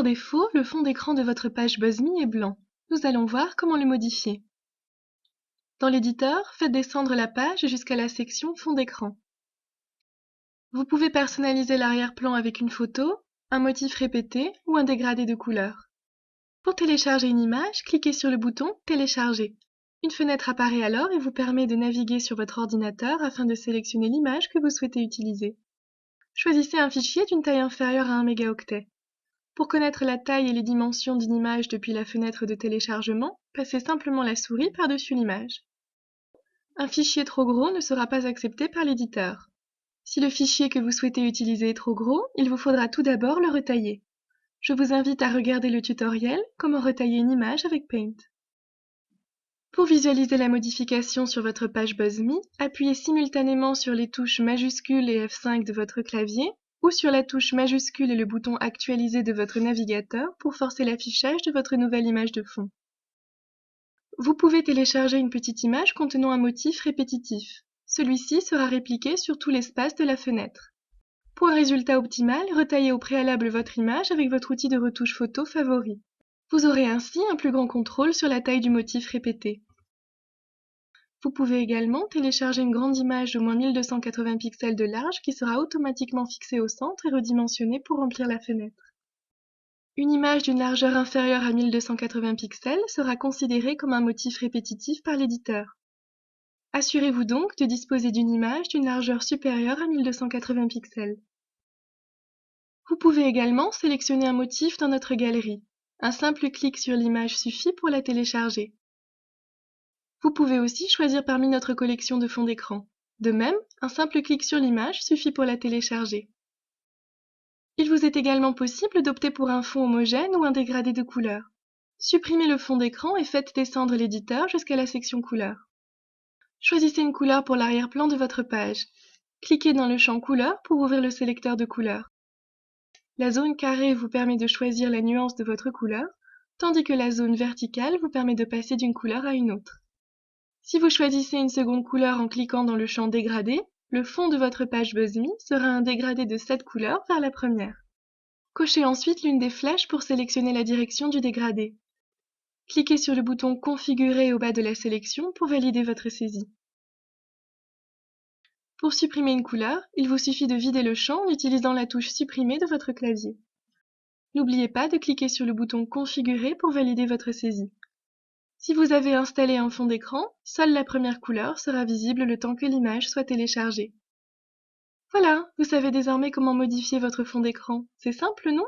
Par défaut, le fond d'écran de votre page BuzzMe est blanc. Nous allons voir comment le modifier. Dans l'éditeur, faites descendre la page jusqu'à la section fond d'écran. Vous pouvez personnaliser l'arrière-plan avec une photo, un motif répété ou un dégradé de couleur. Pour télécharger une image, cliquez sur le bouton « Télécharger ». Une fenêtre apparaît alors et vous permet de naviguer sur votre ordinateur afin de sélectionner l'image que vous souhaitez utiliser. Choisissez un fichier d'une taille inférieure à 1 mégaoctet. Pour connaître la taille et les dimensions d'une image depuis la fenêtre de téléchargement, passez simplement la souris par-dessus l'image. Un fichier trop gros ne sera pas accepté par l'éditeur. Si le fichier que vous souhaitez utiliser est trop gros, il vous faudra tout d'abord le retailler. Je vous invite à regarder le tutoriel « Comment retailler une image avec Paint ». Pour visualiser la modification sur votre page BuzzMe, appuyez simultanément sur les touches majuscules et F5 de votre clavier ou sur la touche majuscule et le bouton Actualiser de votre navigateur pour forcer l'affichage de votre nouvelle image de fond. Vous pouvez télécharger une petite image contenant un motif répétitif. Celui-ci sera répliqué sur tout l'espace de la fenêtre. Pour un résultat optimal, retaillez au préalable votre image avec votre outil de retouche photo favori. Vous aurez ainsi un plus grand contrôle sur la taille du motif répété. Vous pouvez également télécharger une grande image d'au moins 1280 pixels de large qui sera automatiquement fixée au centre et redimensionnée pour remplir la fenêtre. Une image d'une largeur inférieure à 1280 pixels sera considérée comme un motif répétitif par l'éditeur. Assurez-vous donc de disposer d'une image d'une largeur supérieure à 1280 pixels. Vous pouvez également sélectionner un motif dans notre galerie. Un simple clic sur l'image suffit pour la télécharger. Vous pouvez aussi choisir parmi notre collection de fonds d'écran. De même, un simple clic sur l'image suffit pour la télécharger. Il vous est également possible d'opter pour un fond homogène ou un dégradé de couleur. Supprimez le fond d'écran et faites descendre l'éditeur jusqu'à la section couleur. Choisissez une couleur pour l'arrière-plan de votre page. Cliquez dans le champ couleur pour ouvrir le sélecteur de couleurs. La zone carrée vous permet de choisir la nuance de votre couleur, tandis que la zone verticale vous permet de passer d'une couleur à une autre. Si vous choisissez une seconde couleur en cliquant dans le champ dégradé, le fond de votre page BuzzMe sera un dégradé de cette couleur vers la première. Cochez ensuite l'une des flèches pour sélectionner la direction du dégradé. Cliquez sur le bouton Configurer au bas de la sélection pour valider votre saisie. Pour supprimer une couleur, il vous suffit de vider le champ en utilisant la touche Supprimer de votre clavier. N'oubliez pas de cliquer sur le bouton Configurer pour valider votre saisie. Si vous avez installé un fond d'écran, seule la première couleur sera visible le temps que l'image soit téléchargée. Voilà, vous savez désormais comment modifier votre fond d'écran. C'est simple, non ?